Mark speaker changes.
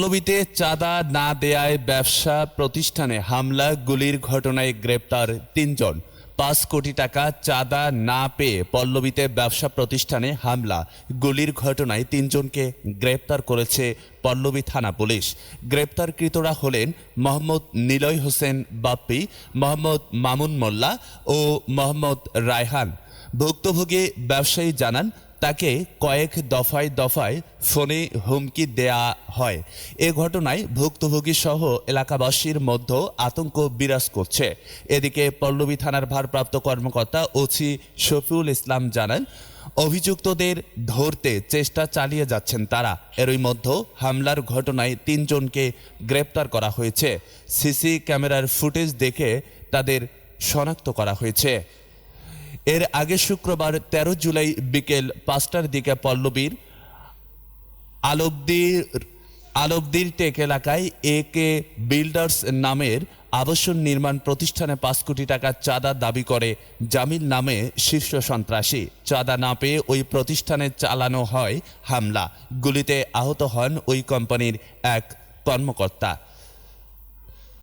Speaker 1: পল্লবীতে চাঁদা না দেয়ায় ব্যবসা প্রতিষ্ঠানে হামলা, গুলির ঘটনায় গ্রেপ্তার ৩ জন। ৫ কোটি টাকা চাঁদা না পেয়ে পল্লবীতে ব্যবসা প্রতিষ্ঠানে হামলা, গুলির ঘটনায় ৩ জনকে গ্রেপ্তার করেছে পল্লবী থানা পুলিশ। গ্রেপ্তারকৃতরা হলেন মোহাম্মদ নিলয় হোসেন বাপ্পি, মোহাম্মদ মামুন মোল্লা ও মোহাম্মদ রায়হান। ভুক্তভোগী ব্যবসায়ী জানান, তাকে কয়েক দফায় ফোনে হুমকি দেয়া হয়। এ ঘটনায় ভুক্তভোগী সহ এলাকাবাসীর মধ্যে আতঙ্ক বিরাজ করছে। এদিকে পল্লবী থানার ভারপ্রাপ্ত কর্মকর্তা ওসি শফিউল ইসলাম জানান, অভিযুক্তদের ধরতে চেষ্টা চালিয়ে যাচ্ছেন তারা। এরই মধ্যে হামলার ঘটনায় ৩ জনকে গ্রেপ্তার করা হয়েছে। সিসি ক্যামেরার ফুটেজ দেখে তাদের শনাক্ত করা হয়েছে। এর আগে শুক্রবার ১৩ জুলাই বিকেল ৫টার দিকে পল্লবীর আলবদির টেক এলাকায় একে বিল্ডার্স নামের আবাসন নির্মাণ প্রতিষ্ঠানে ৫ কোটি টাকা চাঁদা দাবি করে জামিল নামে শীর্ষ সন্ত্রাসী। চাঁদা না পেয়ে ওই প্রতিষ্ঠানে চালানো হয় হামলা। গুলিতে আহত হন ওই কোম্পানির এক কর্মকর্তা।